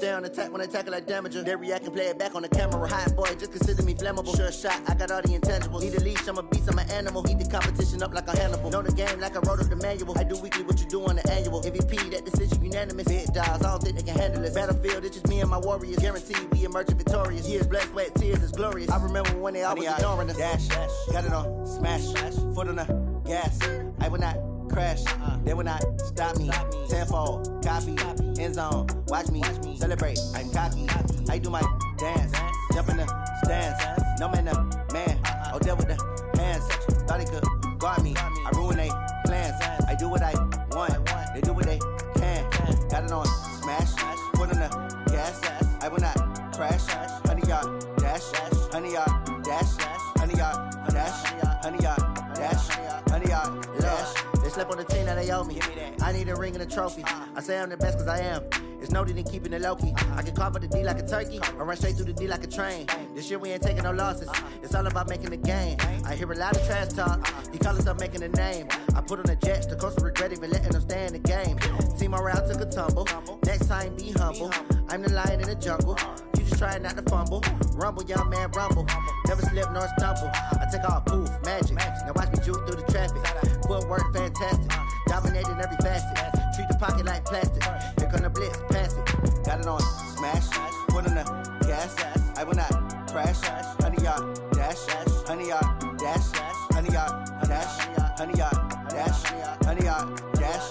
Stay on attack when I tackle like damager. They react and play it back on the camera. Hot boy, just consider me flammable. Sure shot, I got all the intangibles. Need a leash, I'm a beast, I'm an animal. Heat the competition up like a Hannibal. Know the game like I wrote up the manual. I do weekly what you do on the annual. MVP, that decision unanimous. Big dogs, I don't think they can handle it. Battlefield, it's just me and my warriors. Guaranteed we emerging victorious. Years, blood, sweat, tears is glorious. I remember when they always ignoring us. Dash, got it on, smash, foot on the gas. I will not crash, they will not stop me. Tenfold, copy, end zone, watch me celebrate. I'm cocky, I do my dance, jump in the stands. No man, the man, oh, deal with the hands. Thought he could guard me, I ruin they plans. I do what I want, they do what they can. Got it on, smash, foot on the gas. I will not crash, 100-yard dash, 100-yard dash, 100-yard dash, 100-yard dash, 100-yard dash. They slept on the team that they owe me. I need a ring and a trophy. I say I'm the best cause I am. It's noted in keeping it low-key. I can carve up the D like a turkey or run straight through the D like a train. This year we ain't taking no losses. It's all about making the game. I hear a lot of trash talk. He call himself making a name. I put on the Jets. The coach will regret even letting them stay in the game. Team morale took a tumble. Next time be humble. I'm the lion in the jungle. You just try not to fumble. Rumble, young man, rumble. Never slip nor stumble. I take off, poof, magic. Now watch me juke through the traffic. Footwork fantastic. Dominating every facet. Treat the pocket like plastic. Here come the blitz, pass it. Got it on, smash. Foot on the gas. I will not crash. 100-yard dash. 100-yard dash. 100-yard dash. 100-yard dash. 100-yard dash.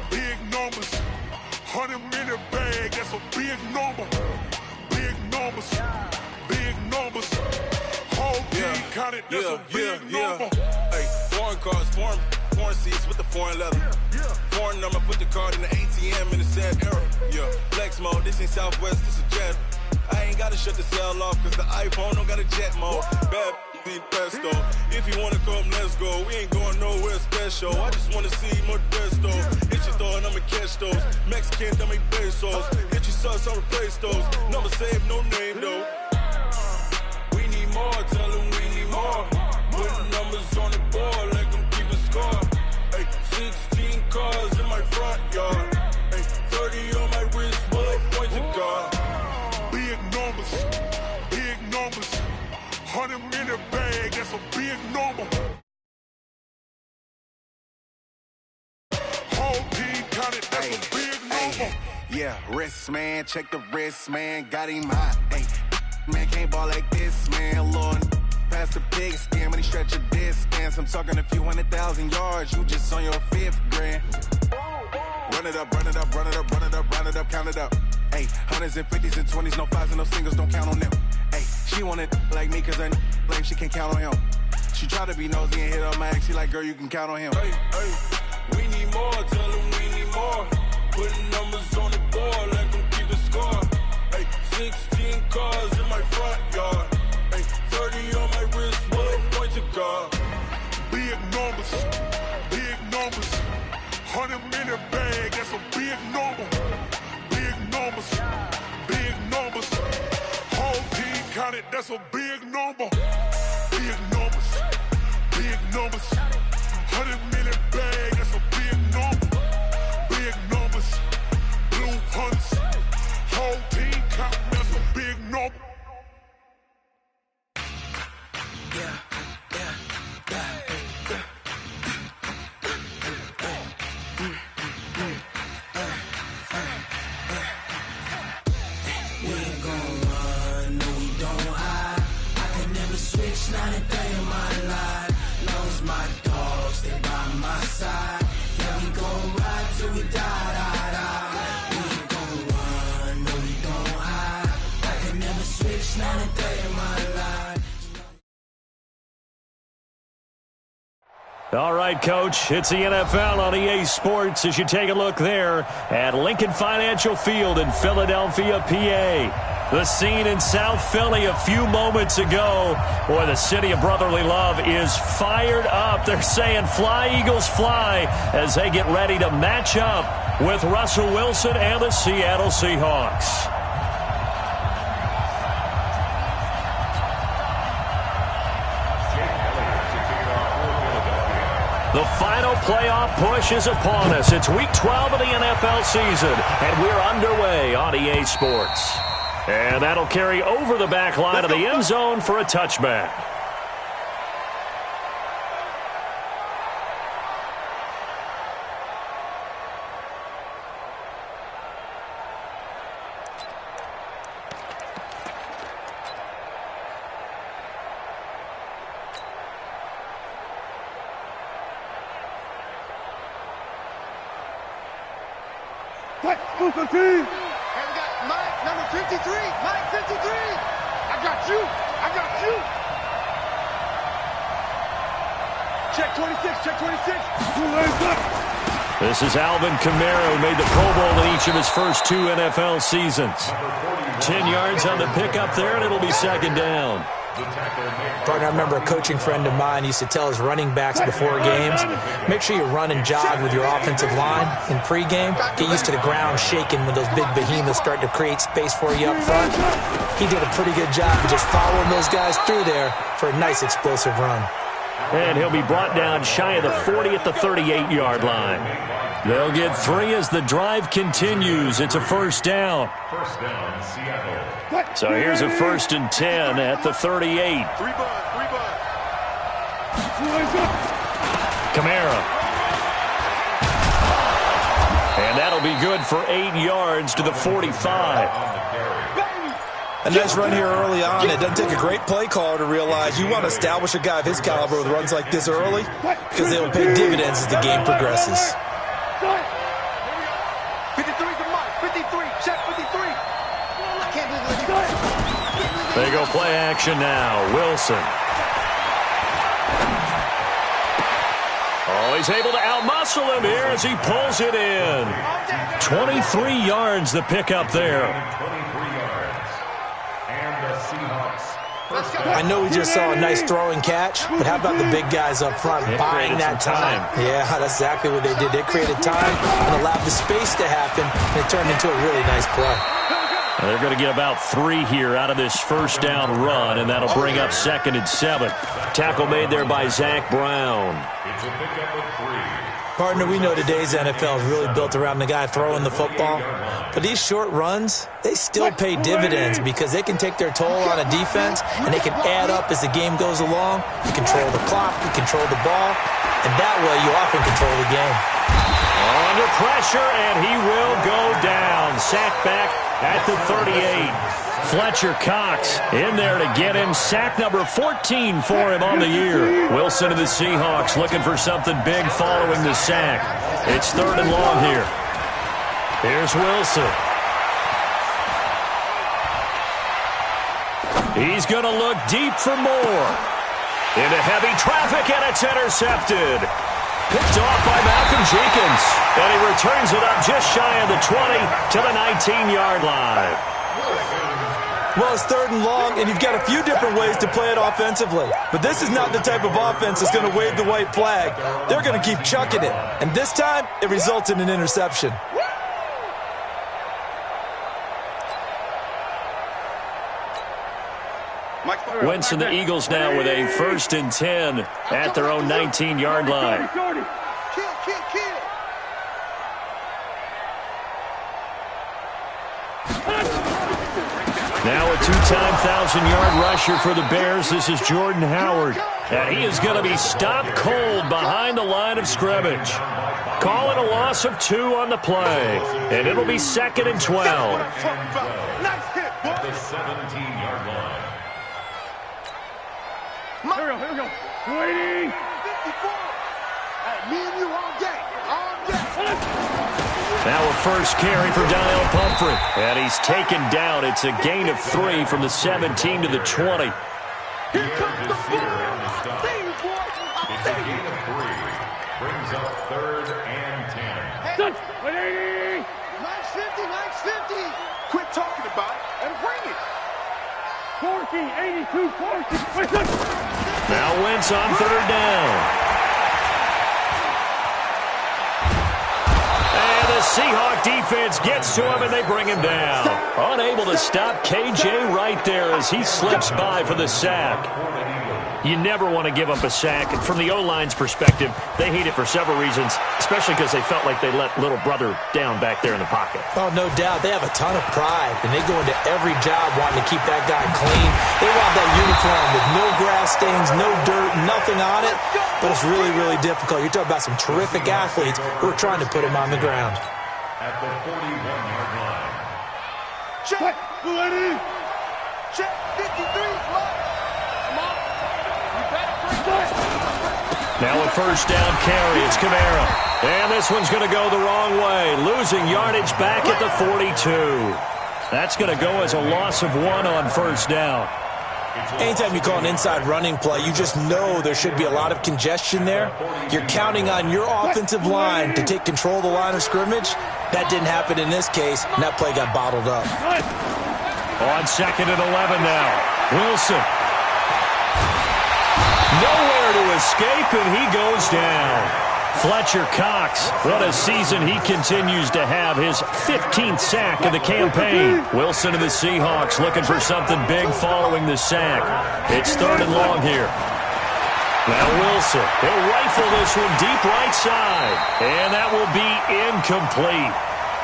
Big numbers, 100-minute bag, that's a big number. Big numbers, whole team counted, that's a big number. Hey, foreign cars, foreign seats with the foreign leather. Foreign number, put the card in the ATM in the sad era. Yeah, flex mode, this ain't Southwest, this a jet. I ain't gotta shut the cell off, cause the iPhone don't got a jet mode. Bad pesto. If you wanna come, let's go. We ain't going nowhere special. I just wanna see Modesto. Hit your thought, I'ma catch those. Mexican, dummy pesos. Hit your sus, I'll replace those. Number saved, no name though. We need more, tell them we need more. Putting numbers on the board, let them keep a score. Hey, 16 cars in my front yard. Hey, 30 on my wrist, bullet point to God. Big numbers, 100-minute bag, that's a big number. Whole team counted, that's a big number. Yeah, wrist man, check the wrist man, got him hot. Hey, man can't ball like this, man. Lord, past the big scam when he stretch a distance. I'm talking a few 100,000 yards, you just on your 5th grand. Run it up, run it up, run it up, run it up, run it up, count it up. Hey, 100s and 50s and 20s, no 5s and no singles, don't count on them. Hey, she want it like me, cause her like she can't count on him. She try to be nosy and hit up my ex, she like, girl, you can count on him. Hey, we need more, tell them we need more. Putting numbers on the board, let them keep the score. Hey, 16 cars in my front yard. Hey, 30 on my wrist, bullet point to God. Big numbers, 100-minute bag, that's a big number. Big numbers, whole team counted, that's a big number. Big numbers, 100-minute bag, that's a big number. Big numbers, blue hunts, whole team counting, that's a big number. Not a day in my life. Knows my dogs, they by my side. Yeah, we gon' ride till we die. We ain't gon' run, no, we don't hide. I can never switch, not a day in my life. All right, Coach, it's the NFL on EA Sports as you take a look there at Lincoln Financial Field in Philadelphia, PA. The scene in South Philly a few moments ago. Boy, the city of brotherly love is fired up. They're saying, "Fly, Eagles, fly," as they get ready to match up with Russell Wilson and the Seattle Seahawks. The final playoff push is upon us. It's Week 12 of the NFL season, and we're underway on EA Sports. And that'll carry over the back line of the end zone for a touchback. Hey, we got Mike, number 53. Mike, 53. I got you. I got you. Check 26. Check 26. This is Alvin Kamara, who made the Pro Bowl in each of his first 2 NFL seasons. 10 yards on the pickup there, and it'll be second down. Partner, I remember a coaching friend of mine used to tell his running backs before games, make sure you run and jog with your offensive line in pregame. Get used to the ground shaking when those big behemoths start to create space for you up front. He did a pretty good job of just following those guys through there for a nice explosive run. And he'll be brought down shy of the 40 at the 38-yard line. They'll get 3 as the drive continues. It's a first down. Seattle. So here's a 1st and 10 at the 38. Kamara. And that'll be good for 8 yards to the 45. A nice run here early on. It doesn't take a great play caller to realize you want to establish a guy of his caliber with runs like this early because they will pay dividends as the game progresses. 53 to Mike. 53. Check 53. I can't believe it. They go play action now. Wilson. Oh, he's able to outmuscle him here as he pulls it in. 23 yards the pickup there. I know we just saw a nice throwing catch, but how about the big guys up front buying that time? Yeah, that's exactly what they did. They created time and allowed the space to happen, and it turned into a really nice play. They're going to get about 3 here out of this first down run, and that'll bring up 2nd and 7. Tackle made there by Zach Brown. It's a pickup of 3. Partner, we know today's NFL is really built around the guy throwing the football. But these short runs, they still pay dividends because they can take their toll on a defense, and they can add up as the game goes along. You control the clock, you control the ball, and that way you often control the game. Under pressure, and he will go down. Sacked back at the 38. Fletcher Cox in there to get him. Sack number 14 for him on the year. Wilson of the Seahawks looking for something big following the sack. It's 3rd and long here. Here's Wilson. He's going to look deep for more. Into heavy traffic, and it's intercepted. Picked off by Malcolm Jenkins. And he returns it up just shy of the 20 to the 19-yard line. Well, it's 3rd and long, and you've got a few different ways to play it offensively. But this is not the type of offense that's going to wave the white flag. They're going to keep chucking it. And this time, it results in an interception. Wentz and the Eagles now with a 1st and 10 at their own 19-yard line. Now a 2-time 1,000-yard rusher for the Bears. This is Jordan Howard. And he is going to be stopped cold behind the line of scrimmage. Calling a loss of 2 on the play. And it'll be 2nd and 12. At the 17-yard line. Here we go. Waiting. 54. Me and you all day. All day. Now a first carry for Daniel Pumphrey. And he's taken down. It's a gain of 3 from the 17 to the 20. Here comes the ball. I'll see you, boy. It's a gain of 3. Brings up 3rd and 10. Hey. 180. Nice 50. Quit talking about it and bring it. 82, 40. Now Wentz on third down. And the Seahawk defense gets to him, and they bring him down. Unable to stop KJ right there as he slips by for the sack. You never want to give up a sack, and from the O-line's perspective, they hate it for several reasons, especially because they felt like they let little brother down back there in the pocket. Oh, no doubt. They have a ton of pride, and they go into every job wanting to keep that guy clean. They want that uniform with no grass stains, no dirt, nothing on it, but it's really, really difficult. You're talking about some terrific athletes who are trying to put him on the ground. At the 41-yard line. Check. Check 53. Now a first down carry. It's Kamara. And this one's going to go the wrong way. Losing yardage back at the 42. That's going to go as a loss of 1 on first down. Anytime you call an inside running play, you just know there should be a lot of congestion there. You're counting on your offensive line to take control of the line of scrimmage. That didn't happen in this case, and that play got bottled up. On second and 11 now. Wilson. Nowhere to escape, and he goes down. Fletcher Cox, what a season he continues to have. His 15th sack of the campaign. Wilson and the Seahawks looking for something big following the sack. It's third and long here. Now Wilson, he'll rifle this one deep right side. And that will be incomplete.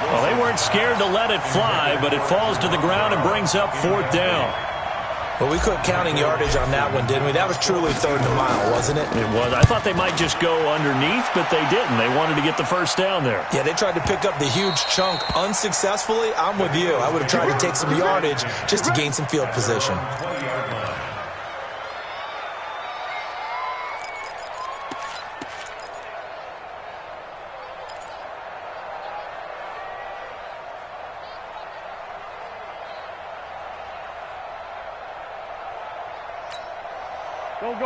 Well, they weren't scared to let it fly, but it falls to the ground and brings up fourth down. Well, we quit counting yardage on that one, didn't we? That was truly third and a mile, wasn't it? It was. I thought they might just go underneath, but they didn't. They wanted to get the first down there. Yeah, they tried to pick up the huge chunk unsuccessfully. I'm with you. I would have tried to take some yardage just to gain some field position.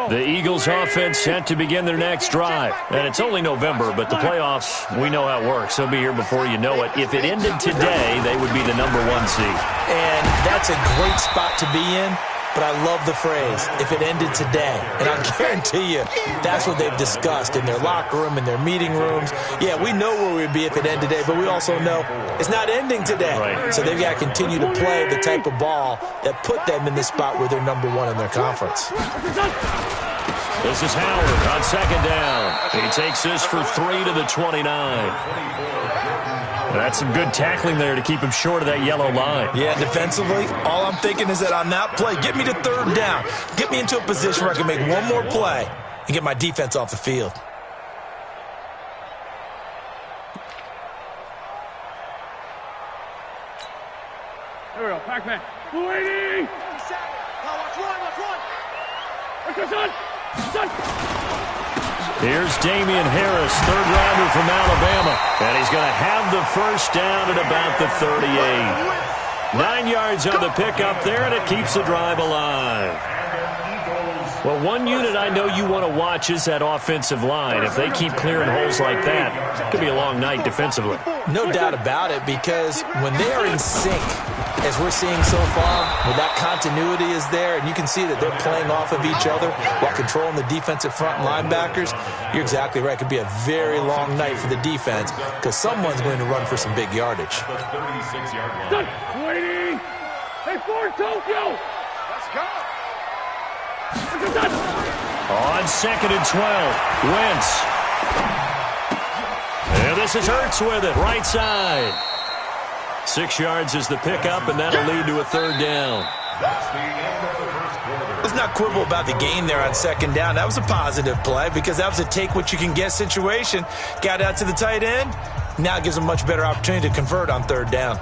The Eagles offense set to begin their next drive. And it's only November, but the playoffs, we know how it works. They'll be here before you know it. If it ended today, they would be the #1 seed. And that's a great spot to be in, but I love the phrase, if it ended today. And I guarantee you, that's what they've discussed in their locker room, in their meeting rooms. Yeah, we know where we'd be if it ended today, but we also know it's not ending today. Right. So they've got to continue to play the type of ball that put them in the spot where they're #1 in their conference. This is Howard on second down. He takes this for 3 to the 29. That's some good tackling there to keep him short of that yellow line. Yeah, defensively, all I'm thinking is that on that play, get me to third down. Get me into a position where I can make one more play and get my defense off the field. Here we go, Pac-Man. 280! Here's Damian Harris, third rounder from Alabama. And he's going to have the first down at about the 38. 9 yards on the pickup there, and it keeps the drive alive. Well, one unit I know you want to watch is that offensive line. If they keep clearing holes like that, it could be a long night defensively. No doubt about it, because when they are in sync, as we're seeing so far, where that continuity is there, and you can see that they're playing off of each other while controlling the defensive front linebackers, you're exactly right. It could be a very long night for the defense because someone's going to run for some big yardage. 36-yard line. Waiting! Hey, Ford, Tokyo! Let's go. On second and 12, Wentz. And this is Hurts with it, right side. 6 yards is the pickup, and that'll lead to a third down. Let's not quibble about the gain there on second down. That was a positive play because that was a take-what-you-can-get situation. Got out to the tight end. Now it gives them a much better opportunity to convert on third down.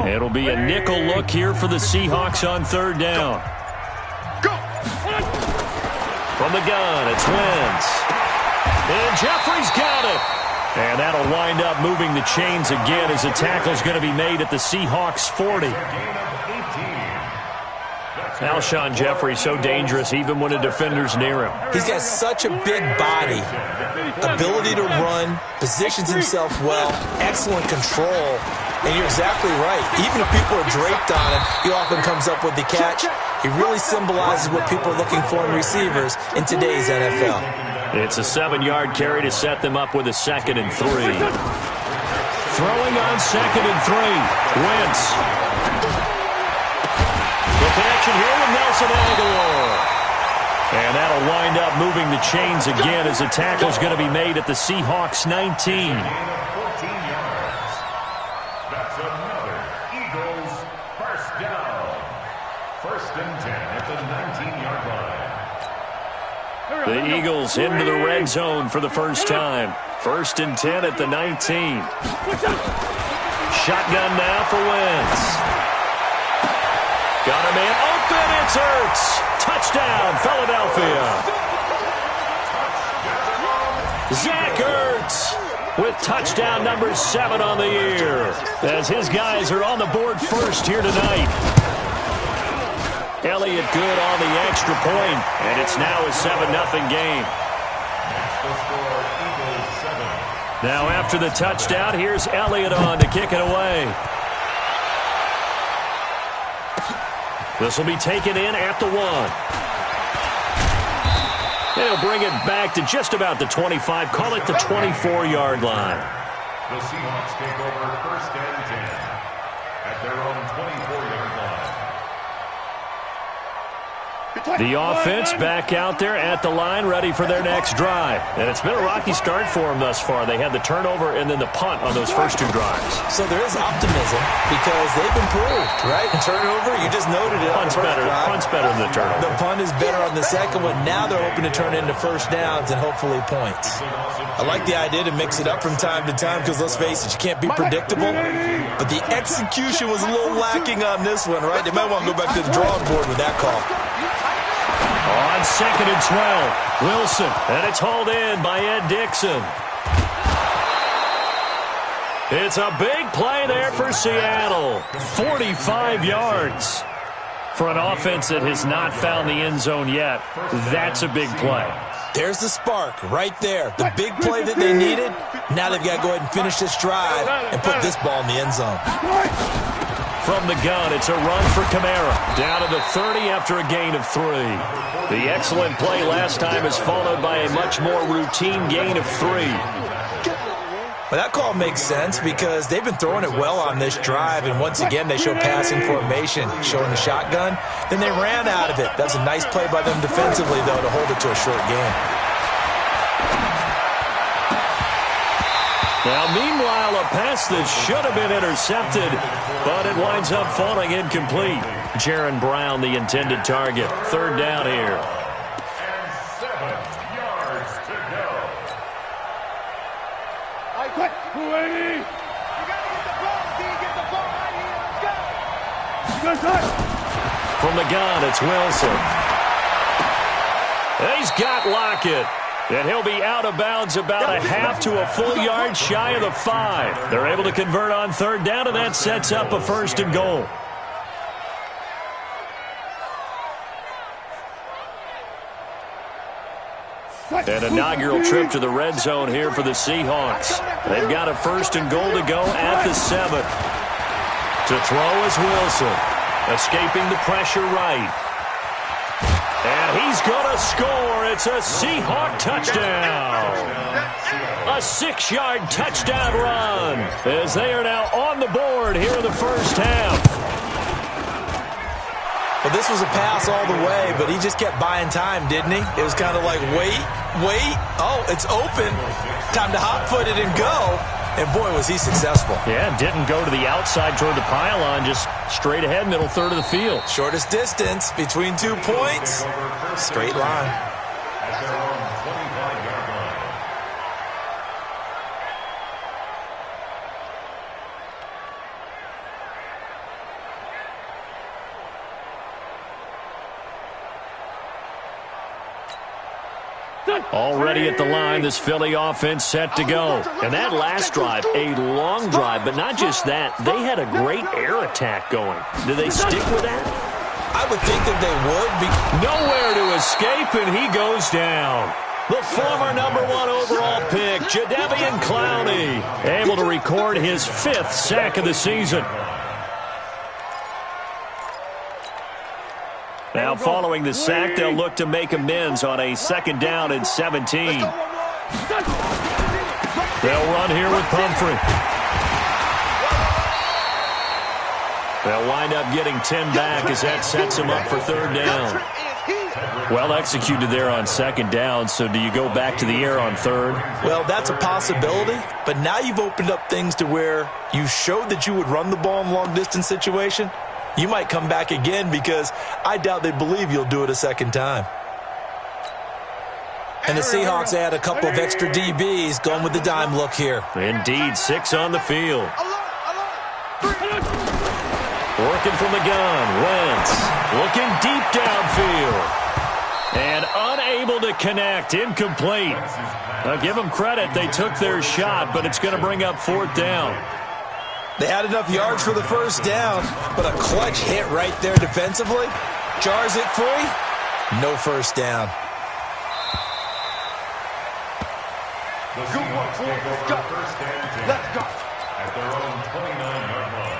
It'll be a nickel look here for the Seahawks on third down. Go. From the gun, it's Wentz. And Jeffrey's got it. And that'll wind up moving the chains again as the tackle's going to be made at the Seahawks 40. Alshon Jeffrey so dangerous even when a defender's near him. He's got such a big body, ability to run, positions himself well, excellent control. And you're exactly right. Even if people are draped on him, he often comes up with the catch. He really symbolizes what people are looking for in receivers in today's NFL. It's a 7-yard carry to set them up with a 2nd and 3. Throwing on 2nd and 3. Wentz. The connection here with Nelson Aguilar. And that'll wind up moving the chains again as the tackle's going to be made at the Seahawks 19. That's another Eagles first down. 1st and 10 at the 19-yard line. The Eagles into the red zone for the first time. 1st and 10 at the 19. Shotgun now for Wentz. Got a man open. It's Ertz. Touchdown, Philadelphia. Zach Ertz with touchdown number 7 on the year as his guys are on the board first here tonight. Elliott good on the extra point, and it's now a 7-0 game. Now after the touchdown, here's Elliott on to kick it away. This will be taken in at the 1. They'll bring it back to just about the 25. Call it the 24-yard line. The Seahawks take over 1st and 10 at their own 24-yard line. The offense back out there at the line, ready for their next drive. And it's been a rocky start for them thus far. They had the turnover and then the punt on those first 2 drives. So there is optimism because they've improved, right? The turnover, you just noted it. Punt's better than the turnover. The punt is better on the second one. Now they're hoping to turn it into first downs and hopefully points. I like the idea to mix it up from time to time because, let's face it, you can't be predictable. But the execution was a little lacking on this one, right? They might want to go back to the drawing board with that call. On 2nd and 12, Wilson, and it's hauled in by Ed Dixon. It's a big play there for Seattle. 45 yards. For an offense that has not found the end zone yet, that's a big play. There's the spark right there. The big play that they needed. Now they've got to go ahead and finish this drive and put this ball in the end zone. From the gun, it's a run for Kamara. Down to the 30 after a gain of 3. The excellent play last time is followed by a much more routine gain of 3. Well, that call makes sense because they've been throwing it well on this drive, and once again they show passing formation, showing the shotgun. Then they ran out of it. That's a nice play by them defensively, though, to hold it to a short game. Now, meanwhile, a pass that should have been intercepted, but it winds up falling incomplete. Jaron Brown, the intended target. 3rd down here. And 7 yards to go. Quick, 280. You gotta get the ball, D. Get the ball right here. Let's go. From the gun, it's Wilson. He's got Lockett. And he'll be out of bounds about a half to a full yard shy of the 5. They're able to convert on 3rd down, and that sets up a 1st and goal. An inaugural trip to the red zone here for the Seahawks. They've got a 1st and goal to go at the 7. To throw is Wilson. Escaping the pressure right. And he's going to score. It's a Seahawk touchdown. A 6-yard touchdown run as they are now on the board here in the first half. Well, this was a pass all the way, but he just kept buying time, didn't he? It was kind of like, wait. Oh, it's open. Time to hot-foot it and go. And, boy, was he successful. Yeah, didn't go to the outside toward the pylon, just straight ahead, middle third of the field. Shortest distance between 2 points. Straight line. At their own 25-yard line. Already at the line, this Philly offense set to go. And that last drive, a long drive, but not just that. They had a great air attack going. Do they stick with that? I would think that they would. Nowhere to escape, and he goes down. The former #1 overall pick, Jadeveon Clowney, able to record his 5th sack of the season. Now, following the sack, they'll look to make amends on a 2nd down and 17. They'll run here with Pumphrey. They'll wind up getting 10 back as that sets them up for 3rd down. Well executed there on 2nd down, so do you go back to the air on 3rd? Well, that's a possibility, but now you've opened up things to where you showed that you would run the ball in long-distance situation. You might come back again because I doubt they believe you'll do it a 2nd time. And the Seahawks add a couple of extra DBs going with the dime look here. Indeed, 6 on the field. Working from the gun, Wentz looking deep downfield. And unable to connect, incomplete. Now give them credit, they took their shot, but it's going to bring up 4th down. They had enough yards for the 1st down, but a clutch hit right there defensively. Jars it free, no 1st down. The Seahawks take over 1st and 10 at their own 29-yard line.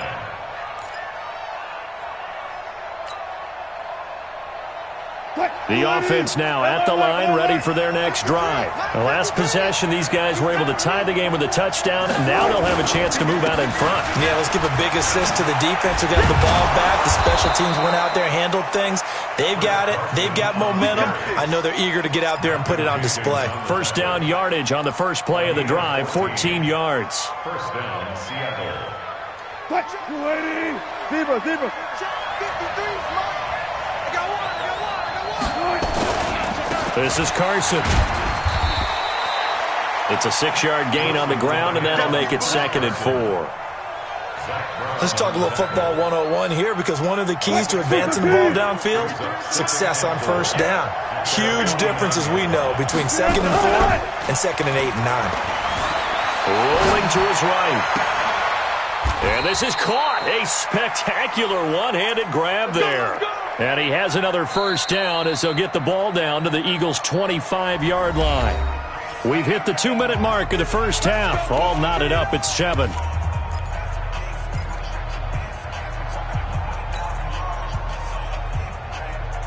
The offense now at the line, ready for their next drive. The last possession, these guys were able to tie the game with a touchdown, and now they'll have a chance to move out in front. Yeah, let's give a big assist to the defense who got the ball back. The special teams went out there, handled things. They've got it. They've got momentum. I know they're eager to get out there and put it on display. 1st down yardage on the first play of the drive, 14 yards. 1st down, Seattle. Touch, 280. Zebra. This is Carson. It's a 6-yard gain on the ground, and that'll make it 2nd and 4. Let's talk a little football 101 here, because one of the keys to advancing the ball downfield, success on 1st down. Huge difference, as we know, between 2nd and 4 and 2nd and 8 and 9. Rolling to his right. And this is caught. A spectacular one-handed grab there. And he has another 1st down as they'll get the ball down to the Eagles' 25-yard line. We've hit the 2-minute mark of the 1st half. All knotted up at 7.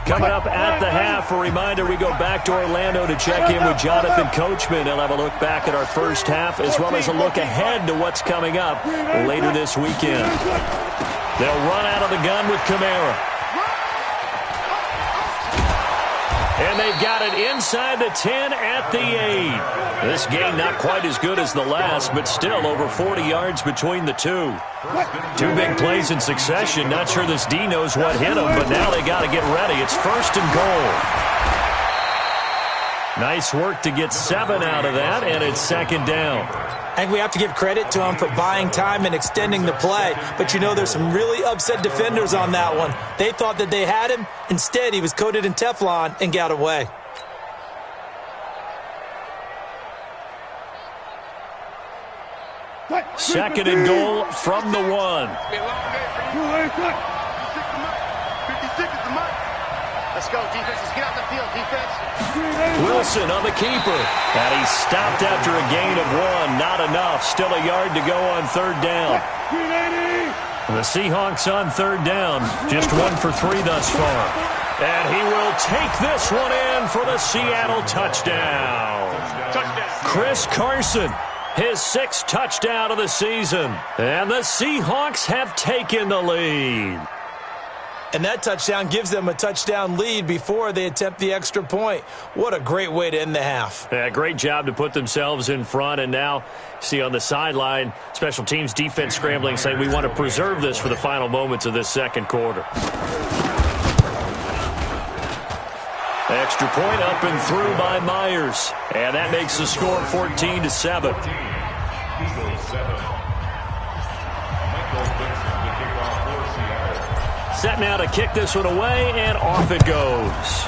Coming up at the half, a reminder, we go back to Orlando to check in with Jonathan Coachman. He'll have a look back at our 1st half as well as a look ahead to what's coming up later this weekend. They'll run out of the gun with Kamara. And they've got it inside the 10 at the 8. This game not quite as good as the last, but still over 40 yards between the two. 2 big plays in succession. Not sure this D knows what hit him, but now they got to get ready. It's 1st and goal. Nice work to get 7 out of that, and it's 2nd down. I think we have to give credit to him for buying time and extending the play. But, you know, there's some really upset defenders on that one. They thought that they had him. Instead, he was coated in Teflon and got away. Second and goal from the 1. Let's go, defense. Let's get out the field, defense. Wilson on the keeper. And he stopped after a gain of 1. Not enough. Still a yard to go on 3rd down. The Seahawks on 3rd down. Just 1 for 3 thus far. And he will take this one in for the Seattle touchdown. Chris Carson, his 6th touchdown of the season. And the Seahawks have taken the lead. And that touchdown gives them a touchdown lead before they attempt the extra point. What a great way to end the half. Yeah, great job to put themselves in front. And now, see on the sideline, special teams defense scrambling, saying we want to preserve this for the final moments of this 2nd quarter. Extra point up and through by Myers. And that makes the score 14-7. Eagles 7. Set now to kick this one away, and off it goes.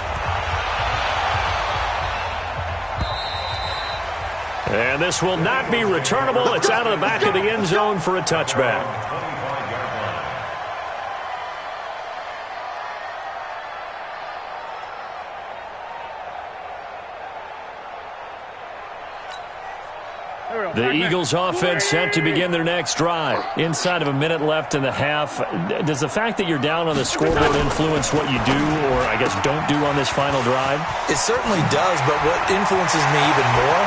And this will not be returnable. It's out of the back of the end zone for a touchback. The Eagles offense set to begin their next drive. Inside of a minute left in the half, does the fact that you're down on the scoreboard influence what you do, or I guess don't do on this final drive? It certainly does, but what influences me even more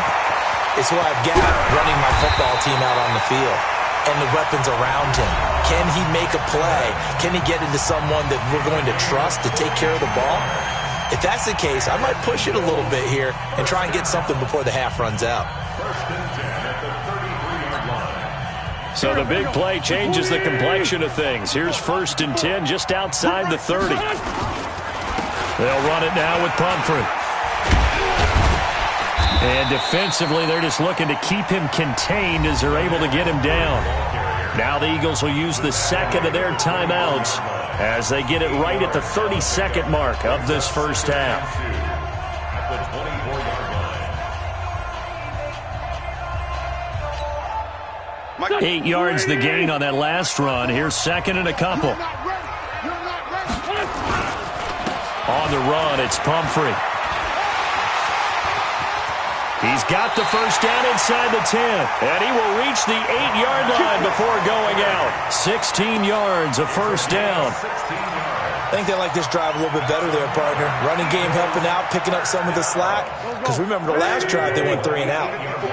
is who I've got running my football team out on the field and the weapons around him. Can he make a play? Can he get into someone that we're going to trust to take care of the ball? If that's the case, I might push it a little bit here and try and get something before the half runs out. So the big play changes the complexion of things. Here's 1st and 10 just outside the 30. They'll run it now with Pumphrey. And defensively, they're just looking to keep him contained as they're able to get him down. Now the Eagles will use the second of their timeouts as they get it right at the 32nd mark of this first half. 8 yards the gain on that last run. Here's 2nd and a couple. On the run, it's Pumphrey. He's got the first down inside the 10, and he will reach the 8-yard line before going out. 16 yards, a first down. I think they like this drive a little bit better there, partner. Running game helping out, picking up some of the slack. Because remember the last drive, they went 3 and out.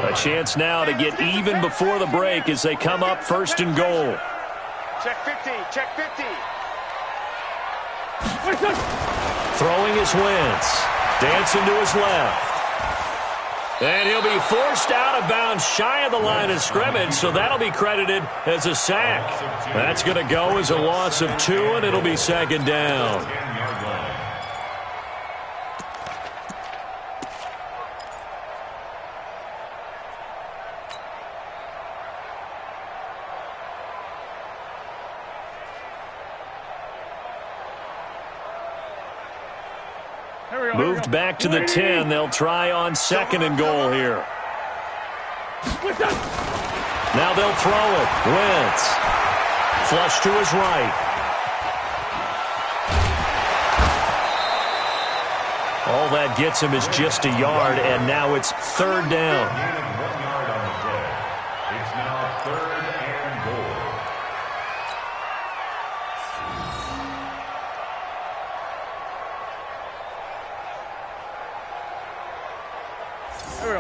A chance now to get even before the break as they come up 1st and goal. Check 50, check 50. Throwing his Wentz. Dancing to his left. And he'll be forced out of bounds shy of the line of scrimmage, so that'll be credited as a sack. That's going to go as a loss of 2, and it'll be 2nd down. Moved back to the 10. They'll try on 2nd and goal here. Now they'll throw it. Wentz. Flush to his right. All that gets him is just a yard, and now it's 3rd down. It's now 3rd and goal.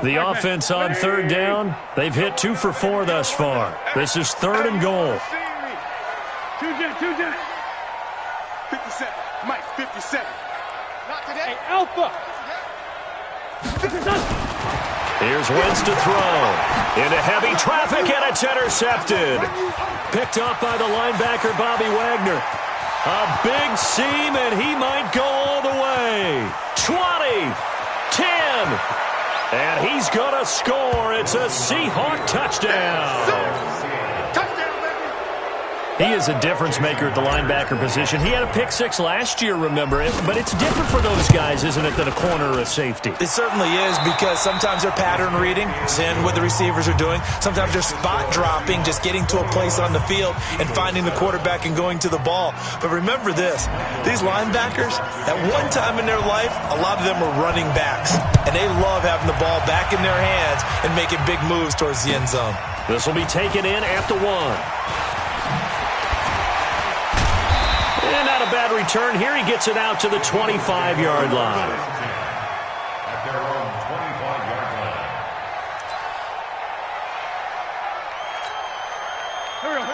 The offense on 3rd down, they've hit 2 for 4 thus far. This is 3rd and goal. 57, Mike, 57. Not today. Hey, Alpha. Here's Wentz to throw. Into heavy traffic, and it's intercepted. Picked up by the linebacker, Bobby Wagner. A big seam, and he might go all the way. 20, 10. And he's going to score. It's a Seahawk touchdown. He is a difference maker at the linebacker position. He had a pick 6 last year, remember it. But it's different for those guys, isn't it, than a corner or a safety? It certainly is, because sometimes they're pattern reading, seeing what the receivers are doing. Sometimes they're spot dropping, just getting to a place on the field and finding the quarterback and going to the ball. But remember this, these linebackers, at one time in their life, a lot of them were running backs. And they love having the ball back in their hands and making big moves towards the end zone. This will be taken in at the 1. And not a bad return here. He gets it out to the 25-yard line. At their own 25-yard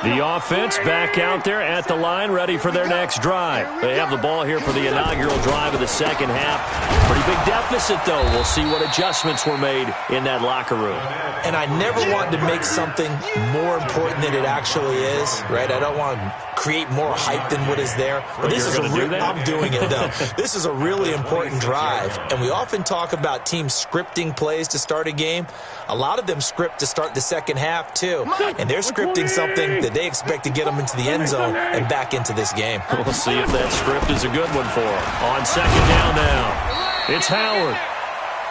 line. The offense back out there at the line, ready for their next drive. They have the ball here for the inaugural drive of the second half. Pretty big deficit, though. We'll see what adjustments were made in that locker room. And I never want to make something more important than it actually is, right? I don't want to create more hype than what is there. But this is I'm doing it, though. This is a really important drive. And we often talk about teams scripting plays to start a game. A lot of them script to start the second half, too. And they're scripting something that they expect to get them into the end zone and back into this game. We'll see if that script is a good one for them. On 2nd down now, it's Howard.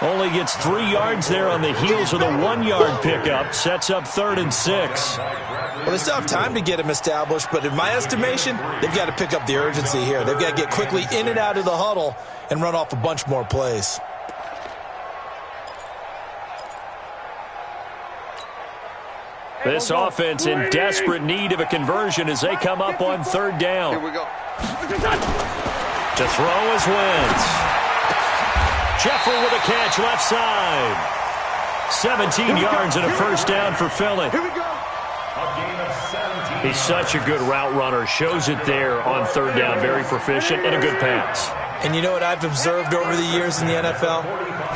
Only gets 3 yards there on the heels of the 1-yard pickup. Sets up 3rd and 6. Well, they still have time to get him established, but in my estimation, they've got to pick up the urgency here. They've got to get quickly in and out of the huddle and run off a bunch more plays. This offense in desperate need of a conversion as they come up on 3rd down. Here we go. To throw is Wentz. Jeffrey with a catch left side. 17 yards and a first down for Philly. Here we go. He's such a good route runner. Shows it there on 3rd down. Very proficient and a good pass. And you know what I've observed over the years in the NFL?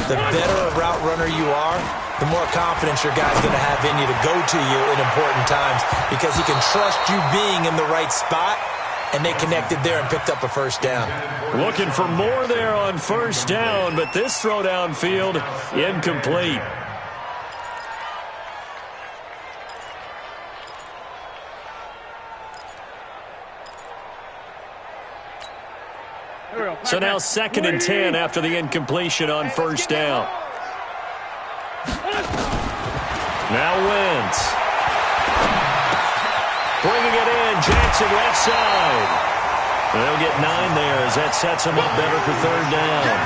The better a route runner you are, the more confidence your guy's going to have in you to go to you in important times because he can trust you being in the right spot, and they connected there and picked up a first down. Looking for more there on 1st down, but this throw downfield incomplete. So now 2nd and 10 after the incompletion on 1st down. Now Wentz. Bringing it in, Jackson left side. They'll get 9 there as that sets him up better for 3rd down.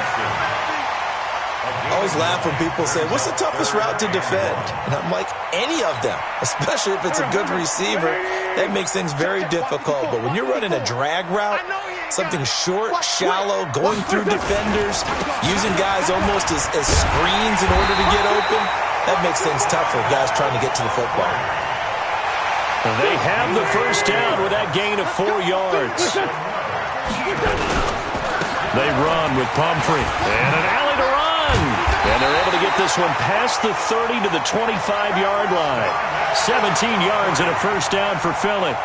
I always laugh when people say, what's the toughest route to defend? And I'm like, any of them, especially if it's a good receiver. That makes things very difficult. But when you're running a drag route, something short, shallow, going through defenders, using guys almost as screens in order to get open, that makes things tough for guys trying to get to the football. They have the first down with that gain of 4 yards. They run with Pumphrey. And an alley to run. And they're able to get this one past the 30 to the 25-yard line. 17 yards and a first down for Philly.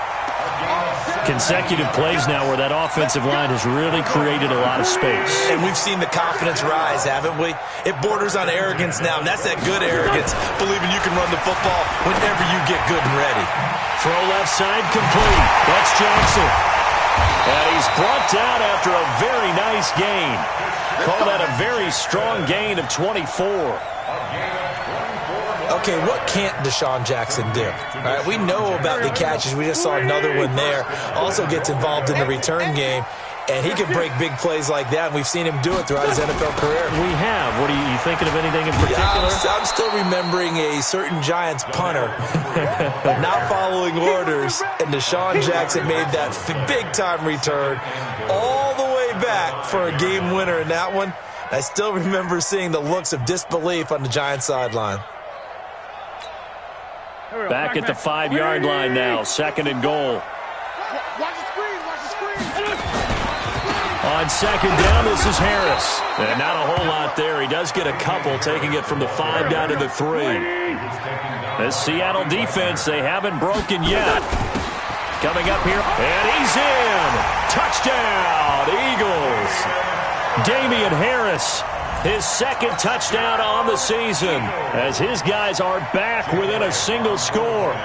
Consecutive plays now where that offensive line has really created a lot of space. And we've seen the confidence rise, haven't we? It borders on arrogance now, and that's that good arrogance, believing you can run the football whenever you get good and ready. Throw left side complete. That's Jackson. And he's brought down after a very nice gain. Call that a very strong gain of 24. Okay, what can't Deshaun Jackson do? All right, we know about the catches. We just saw another one there. Also gets involved in the return game, and he can break big plays like that, and we've seen him do it throughout his NFL career. We have. What are you thinking of anything in particular? Yeah, I'm still remembering a certain Giants punter not following orders, and Deshaun Jackson made that big-time return all the way back for a game winner in that one. I still remember seeing the looks of disbelief on the Giants sideline. Back at the 5-yard line now. 2nd and goal. Watch the screen. Watch the screen. On 2nd down, this is Harris. And not a whole lot there. He does get a couple, taking it from the 5 down to the 3. This Seattle defense, they haven't broken yet. Coming up here, and he's in. Touchdown, Eagles. Damian Harris. His 2nd touchdown on the season as his guys are back within a single score.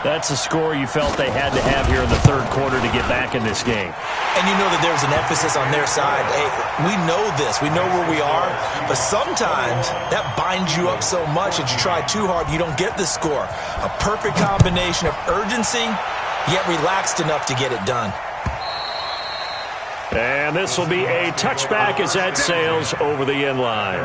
That's a score you felt they had to have here in the 3rd quarter to get back in this game. And you know that there's an emphasis on their side. Hey, we know this. We know where we are. But sometimes that binds you up so much that you try too hard, you don't get the score. A perfect combination of urgency, yet relaxed enough to get it done. And this will be a touchback as that sails over the end line.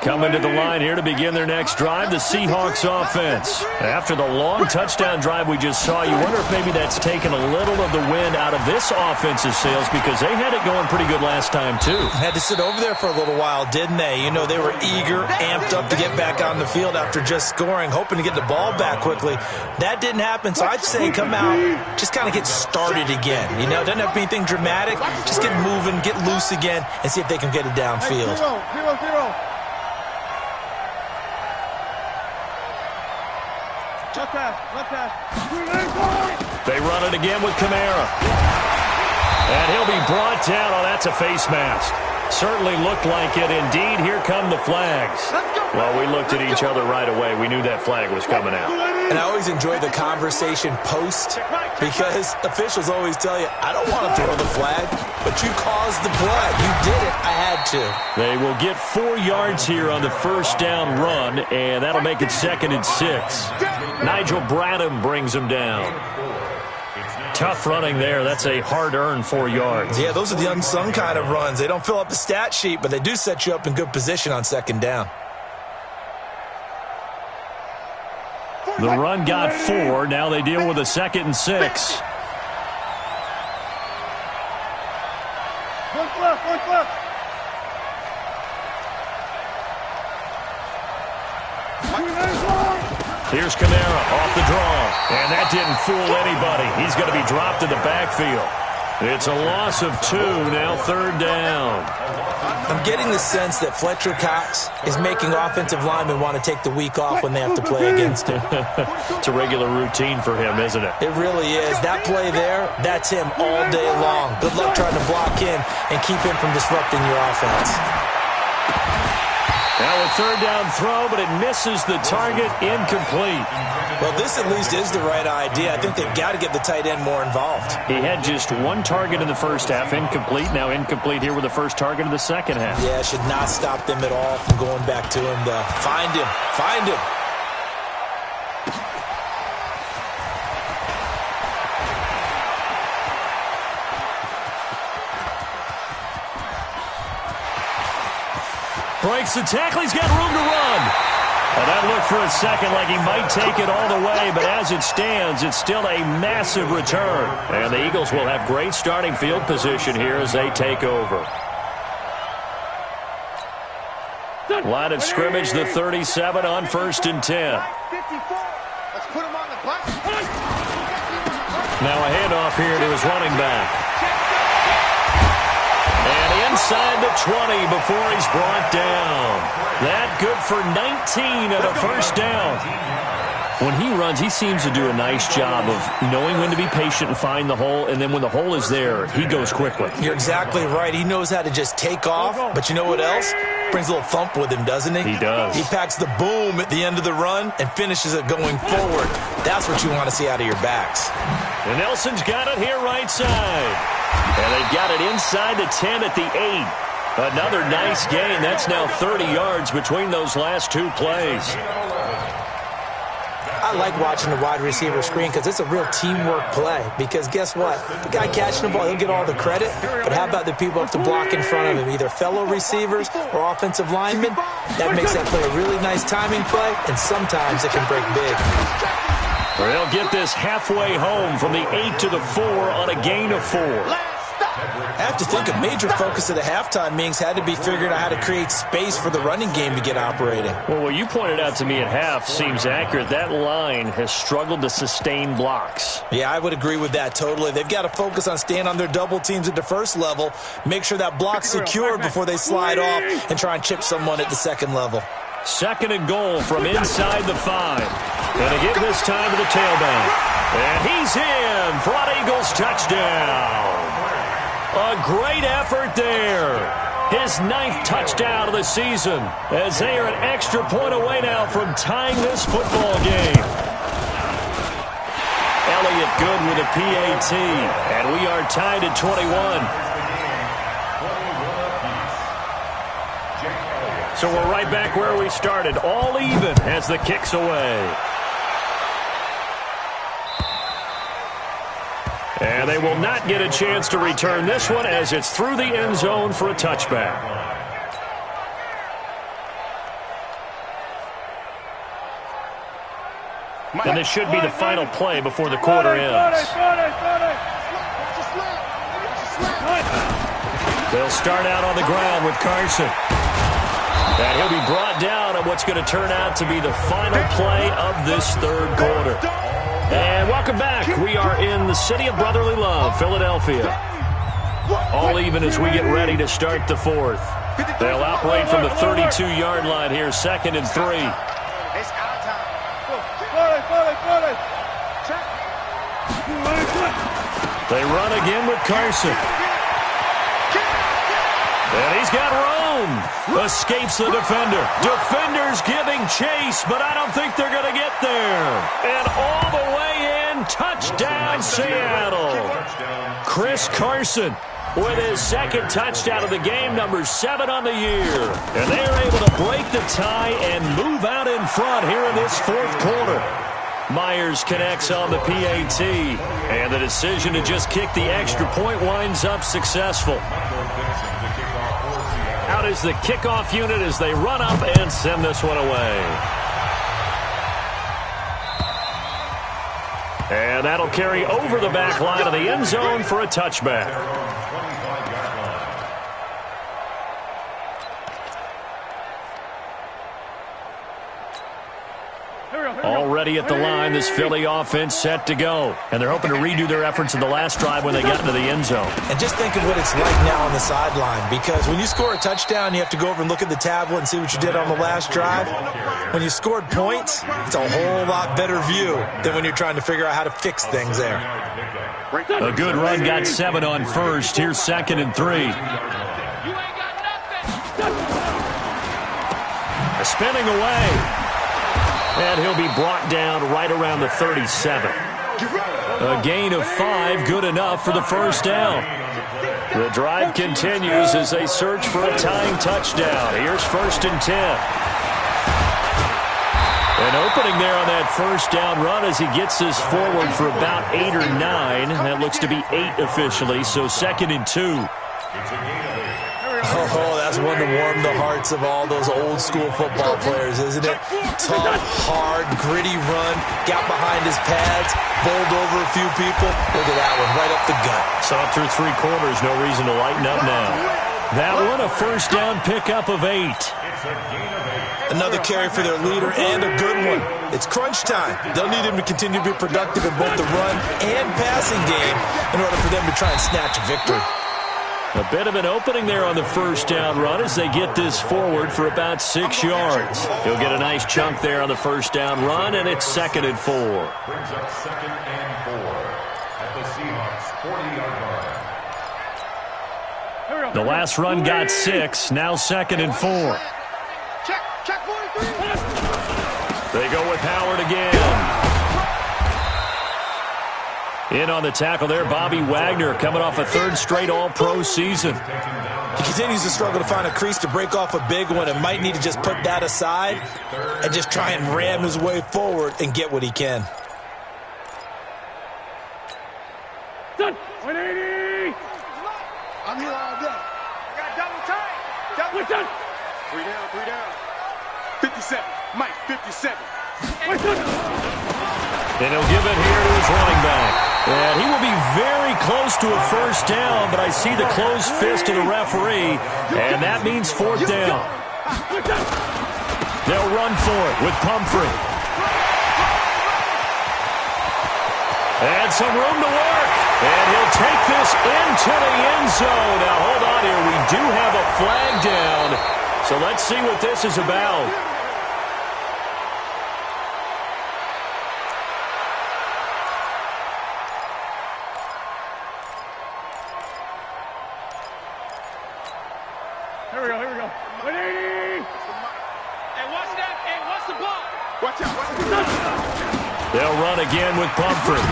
Coming to the line here to begin their next drive, the Seahawks offense. After the long touchdown drive we just saw, you wonder if maybe that's taken a little of the wind out of this offensive sails because they had it going pretty good last time too. Had to sit over there for a little while, didn't they? You know, they were eager, amped up to get back on the field after just scoring, hoping to get the ball back quickly. That didn't happen, so I'd say come out, just kind of get started again. You know, doesn't have to be anything dramatic. Just get moving, get loose again, and see if they can get it downfield. 0-0. Left pass. They run it again with Kamara. And he'll be brought down. Oh, that's a face mask. Certainly looked like it. Indeed, here come the flags. Well, we looked at each other right away. We knew that flag was coming out. And I always enjoy the conversation post because officials always tell you, I don't want to throw the flag, but you caused the play. You did it. I had to. They will get 4 yards here on the first down run, and that'll make it 2nd and 6. Nigel Bradham brings him down. Tough running there. That's a hard-earned 4 yards. Yeah, those are the unsung kind of runs. They don't fill up the stat sheet, but they do set you up in good position on 2nd down. The run got 4. Now they deal with a 2nd and 6. One left. Here's Kamara off the draw, and that didn't fool anybody. He's going to be dropped in the backfield. It's a loss of 2, now 3rd down. I'm getting the sense that Fletcher Cox is making offensive linemen want to take the week off when they have to play against him. It's a regular routine for him, isn't it? It really is. That play there, that's him all day long. Good luck trying to block him and keep him from disrupting your offense. Now a 3rd down throw, but it misses the target, incomplete. Well, this at least is the right idea. I think they've got to get the tight end more involved. He had just 1 target in the first half, incomplete. Now incomplete here with the first target of the second half. Yeah, should not stop them at all from going back to him to find him. Find him. Breaks the tackle. He's got room to run. Well, that looked for a second like he might take it all the way, but as it stands, it's still a massive return. And the Eagles will have great starting field position here as they take over. Line of scrimmage, the 37 on 1st and 10. Let's put him on the bus. Now a handoff here to his running back. And inside the 20 before he's brought down. That good for 19 and a first down. When he runs, he seems to do a nice job of knowing when to be patient and find the hole, and then when the hole is there, he goes quickly. You're exactly right. He knows how to just take off, but you know what else? Brings a little thump with him, doesn't he? He does. He packs the boom at the end of the run and finishes it going forward. That's what you want to see out of your backs. And Nelson's got it here right side. And they've got it inside the 10 at the 8. Another nice gain. That's now 30 yards between those last 2 plays. I like watching the wide receiver screen because it's a real teamwork play. Because guess what? The guy catching the ball, he'll get all the credit. But how about the people up to block in front of him? Either fellow receivers or offensive linemen. That makes that play a really nice timing play, and sometimes it can break big. They'll get this halfway home from the 8 to the 4 on a gain of 4. I have to think a major focus of the halftime meetings had to be figuring out how to create space for the running game to get operating. Well, what you pointed out to me at half seems accurate. That line has struggled to sustain blocks. Yeah, I would agree with that totally. They've got to focus on staying on their double teams at the first level, make sure that block's secured before they slide off and try and chip someone at the second level. 2nd and goal from inside the 5. And to give this time to the tailback. And he's in for an Eagles touchdown. A great effort there. His 9th touchdown of the season as they are an extra point away now from tying this football game. Elliott good with a PAT, and we are tied at 21. So we're right back where we started, all even as the kick's away. And they will not get a chance to return this one as it's through the end zone for a touchback. And this should be the final play before the quarter ends. They'll start out on the ground with Carson. And he'll be brought down on what's going to turn out to be the final play of this 3rd quarter. And welcome back. We are in the city of brotherly love, Philadelphia. All even as we get ready to start the 4th. They'll operate from the 32-yard line here, 2nd and 3. They run again with Carson. And he's got room. Escapes the defender. Defenders giving chase, but I don't think they're going to get there. And all the way in, touchdown Seattle. Chris Carson with his second touchdown of the game, number 7 on the year. And they are able to break the tie and move out in front here in this fourth quarter. Myers connects on the PAT, and the decision to just kick the extra point winds up successful. Out is the kickoff unit as they run up and send this one away. And that'll carry over the back line of the end zone for a touchback. Already at the line, this Philly offense set to go. And they're hoping to redo their efforts in the last drive when they got into the end zone. And just think of what it's like now on the sideline, because when you score a touchdown, you have to go over and look at the tablet and see what you did on the last drive. When you scored points, it's a whole lot better view than when you're trying to figure out how to fix things there. A good run got 7 on first. Here's 2nd and 3. Spinning away. And he'll be brought down right around the 37. A gain of 5, good enough for the first down. The drive continues as they search for a tying touchdown. Here's 1st and 10. An opening there on that first down run as he gets this forward for about 8 or 9. That looks to be 8 officially, so 2nd and 2. Oh, that's one to warm the hearts of all those old school football players, isn't it? Tough, hard, gritty run, got behind his pads, bowled over a few people. Look at that one, right up the gut. So up through 3 quarters, no reason to lighten up now. That one a first down pickup of 8. Another carry for their leader and a good one. It's crunch time. They'll need him to continue to be productive in both the run and passing game in order for them to try and snatch a victory. A bit of an opening there on the first down run as they get this forward for about 6 yards. He'll get a nice chunk there on the first down run, and it's 2nd and 4. Brings up 2nd and 4 at the Seahawks 40-yard line. The last run got 6, now 2nd and 4. Check 43. They go with Howard again. In on the tackle there, Bobby Wagner coming off a 3rd straight All-Pro season. He continues to struggle to find a crease to break off a big one and might need to just put that aside and just try and ram his way forward and get what he can. Done. 180. I'm here all day. I got double time. Double time. 3 down. 57. Mike, 57. And he'll give it here to his running back. And he will be very close to a first down, but I see the closed fist of the referee, and that means 4th down. They'll run for it with Pumphrey. And some room to work. And he'll take this into the end zone. Now, hold on here. We do have a flag down. So let's see what this is about. Here we go. 180. Hey, watch that. Hey, watch the ball. Watch out. They'll run again with Pumphrey.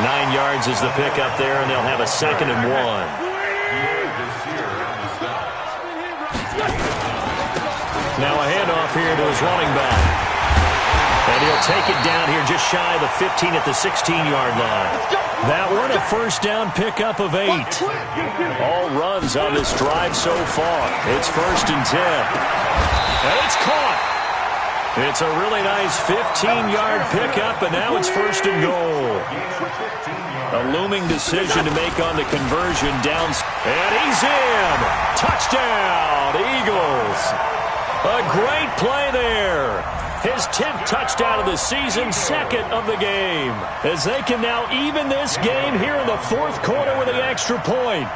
9 yards is the pickup there, and they'll have a 2nd and 1. Now a handoff here to his running back. And he'll take it down here just shy of the 15 at the 16-yard line. That one a first down pickup of 8. All runs on this drive so far. It's 1st and 10. And it's caught. It's a really nice 15-yard pickup, and now it's 1st and goal. A looming decision to make on the conversion down. And he's in. Touchdown, Eagles. A great play there. His 10th touchdown of the season, 2nd of the game. As they can now even this game here in the 4th quarter with the extra point.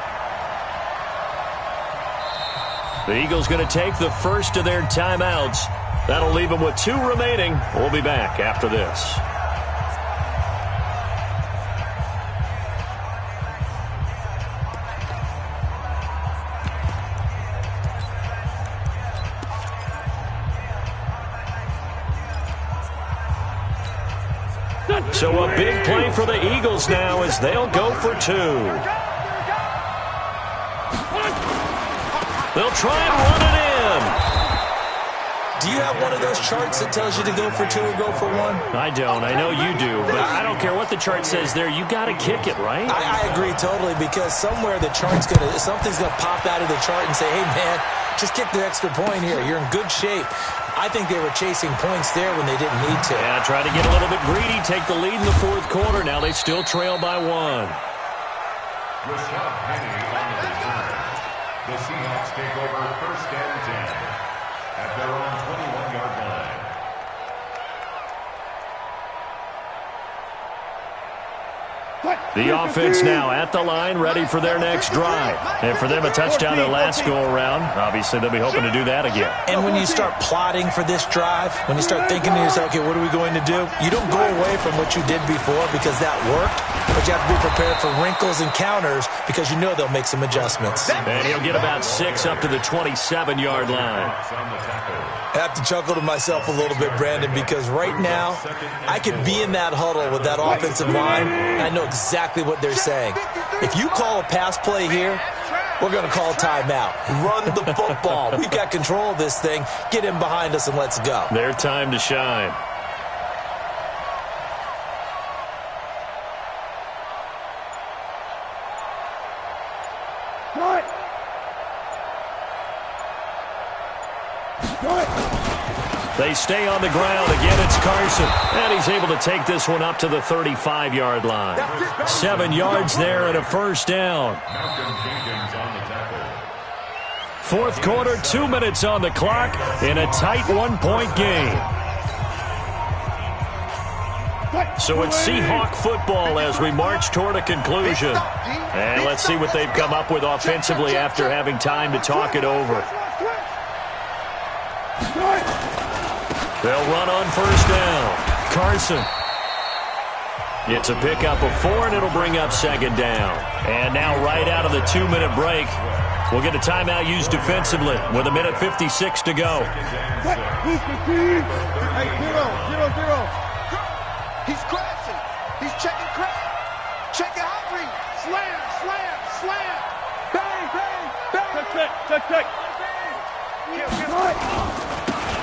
The Eagles going to take the first of their timeouts. That'll leave them with 2 remaining. We'll be back after this. So a big play for the Eagles now as they'll go for 2. They'll try and run it in. Do you have one of those charts that tells you to go for 2 or go for 1? I don't. I know you do, but I don't care what the chart says there. You got to kick it, right? I agree totally, because somewhere something's gonna pop out of the chart and say, hey, man, just kick the extra point here. You're in good shape. I think they were chasing points there when they didn't need to. Yeah, try to get a little bit greedy, take the lead in the 4th quarter. Now they still trail by 1. The Seahawks take over 1st and 10 at their own 21-yard line. The offense now at the line, ready for their next drive. And for them, a touchdown their last go-around. Obviously, they'll be hoping to do that again. And when you start plotting for this drive, when you start thinking to yourself, okay, what are we going to do? You don't go away from what you did before because that worked, but you have to be prepared for wrinkles and counters because you know they'll make some adjustments. And he'll get about 6 up to the 27-yard line. I have to chuckle to myself a little bit, Brandon, because right now I could be in that huddle with that offensive line, and I know exactly what they're saying. If you call a pass play here, we're going to call timeout. Run the football. We've got control of this thing. Get in behind us and let's go. Their time to shine. They stay on the ground. Again, it's Carson. And he's able to take this one up to the 35-yard line. 7 yards there and a first down. 4th quarter, 2 minutes on the clock in a tight 1-point game. So it's Seahawk football as we march toward a conclusion. And let's see what they've come up with offensively after having time to talk it over. They'll run on first down. Carson. It's a pickup of 4, and it'll bring up 2nd down. And now right out of the 2-minute break, we'll get a timeout used defensively with 1:56 to go. Hey, 0-0. He's crashing. He's checking crash. Checking outreach. Slam. Bang. Check.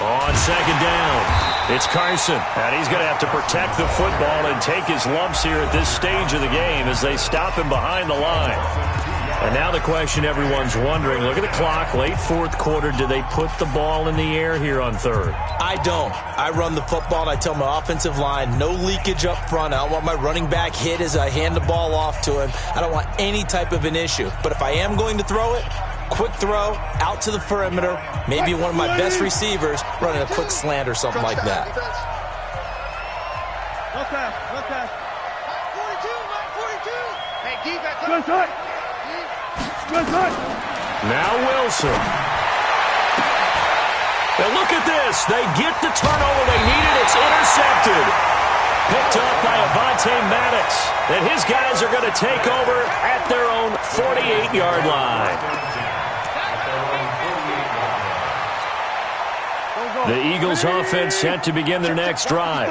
On 2nd down, it's Carson. And he's going to have to protect the football and take his lumps here at this stage of the game as they stop him behind the line. And now the question everyone's wondering, look at the clock, late 4th quarter, do they put the ball in the air here on 3rd? I don't. I run the football, and I tell my offensive line, no leakage up front. I don't want my running back hit as I hand the ball off to him. I don't want any type of an issue. But if I am going to throw it, quick throw, out to the perimeter, maybe one of my best receivers running a quick slant or something like that. Okay. 42. Hey, defense. Good. Now Wilson. And look at this. They get the turnover they needed. It's intercepted. Picked up by Avonte Maddox. And his guys are going to take over at their own 48-yard line. The Eagles offense set to begin their next drive.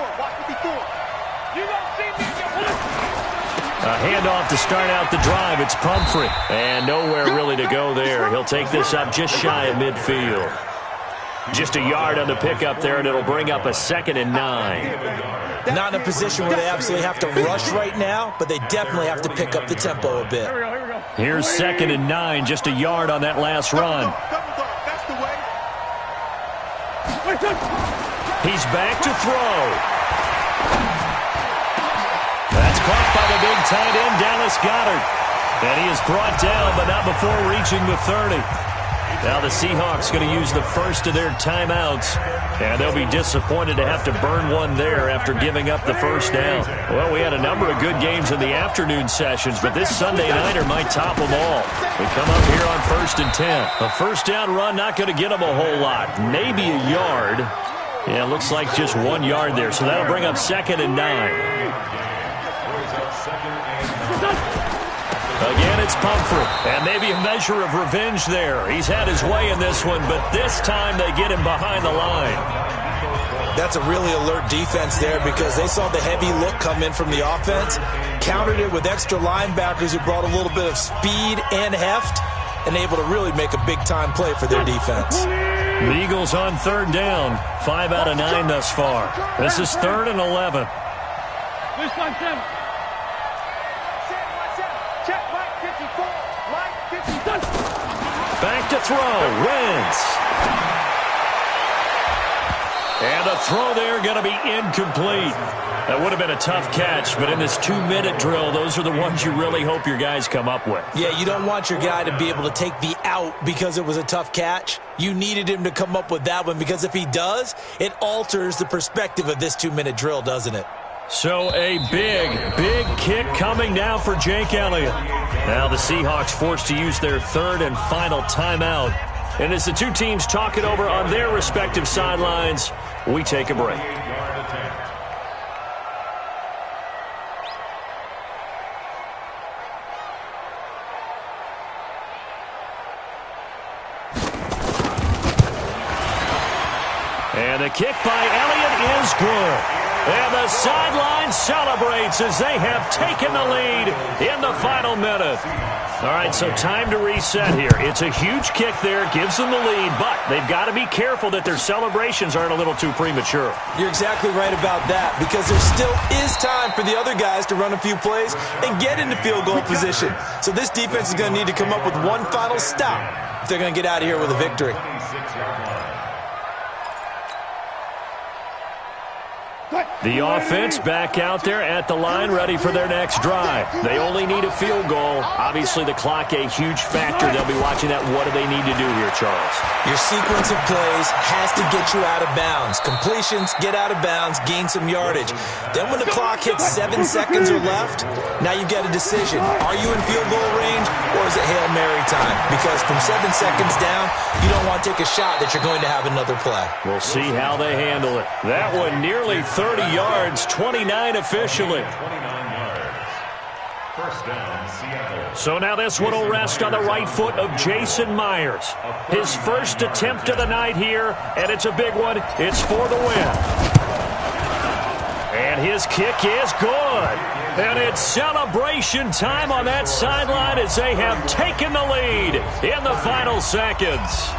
A handoff to start out the drive. It's Pumphrey. And nowhere really to go there. He'll take this up just shy of midfield. Just a yard on the pickup there, and it'll bring up a 2nd and 9. Not in a position where they absolutely have to rush right now, but they definitely have to pick up the tempo a bit. Here's 2nd and 9, just a yard on that last run. He's back to throw. That's caught by the big tight end, Dallas Goedert. And he is brought down, but not before reaching the 30. Now the Seahawks going to use the first of their timeouts, and they'll be disappointed to have to burn one there after giving up the first down. Well, we had a number of good games in the afternoon sessions, but this Sunday nighter might top them all. We come up here on 1st and 10. A first down run not going to get them a whole lot, maybe a yard. Yeah, it looks like just 1 yard there, so that'll bring up 2nd and 9. Again, it's Pumphrey, and maybe a measure of revenge there. He's had his way in this one, but this time they get him behind the line. That's a really alert defense there because they saw the heavy look come in from the offense, countered it with extra linebackers who brought a little bit of speed and heft, and able to really make a big-time play for their defense. The Eagles on third down, 5 out of 9 thus far. This is 3rd and 11. Back to throw, Wentz. And the throw there going to be incomplete. That would have been a tough catch, but in this 2-minute drill, those are the ones you really hope your guys come up with. Yeah, you don't want your guy to be able to take the out because it was a tough catch. You needed him to come up with that one because if he does, it alters the perspective of this 2-minute drill, doesn't it? So a big kick coming now for Jake Elliott. Now the Seahawks forced to use their 3rd and final timeout. And as the two teams talk it over on their respective sidelines, we take a break. And the kick by Elliott is good. And the sideline celebrates as they have taken the lead in the final minute. All right, so time to reset here. It's a huge kick there, gives them the lead, but they've got to be careful that their celebrations aren't a little too premature. You're exactly right about that because there still is time for the other guys to run a few plays and get into field goal position. So this defense is going to need to come up with one final stop if they're going to get out of here with a victory. The offense back out there at the line, ready for their next drive. They only need a field goal. Obviously, the clock a huge factor. They'll be watching that. What do they need to do here, Charles? Your sequence of plays has to get you out of bounds. Completions, get out of bounds, gain some yardage. Then when the clock hits 7 seconds or left, now you've got a decision. Are you in field goal range or is it Hail Mary time? Because from 7 seconds down, you don't want to take a shot that you're going to have another play. We'll see how they handle it. That one nearly 30 yards, 29 officially. 29 yards. First down, Seattle. So now this one will rest on the right foot of Jason Myers. His first attempt of the night here, and it's a big one. It's for the win. And his kick is good. And it's celebration time on that sideline as they have taken the lead in the final seconds.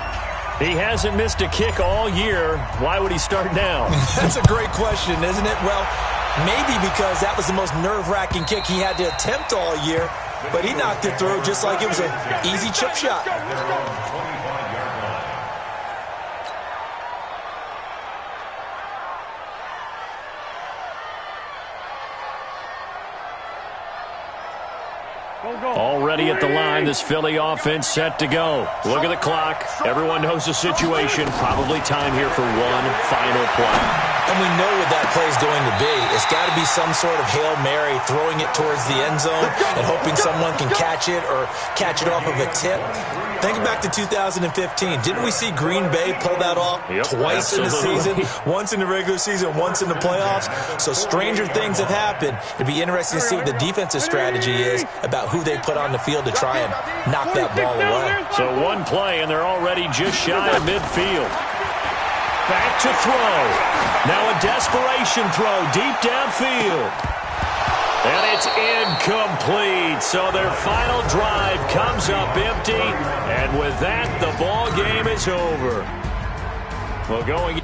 He hasn't missed a kick all year. Why would he start now? That's a great question, isn't it? Well, maybe because that was the most nerve-wracking kick he had to attempt all year, but he knocked it through just like it was an easy chip shot. Already at the line, this Philly offense set to go. Look at the clock. Everyone knows the situation. Probably time here for one final play. And we know what that play is going to be. It's got to be some sort of Hail Mary, throwing it towards the end zone and hoping someone can catch it or catch it off of a tip. Think back to 2015. Didn't we see Green Bay pull that off twice in the season? Once in the regular season, once in the playoffs. So stranger things have happened. It'd be interesting to see what the defensive strategy is about who they put on the field to try and knock that ball away. So one play, and they're already just shy of midfield. Back to throw. Now a desperation throw deep downfield. And it's incomplete. So their final drive comes up empty. And with that, the ball game is over. Well, going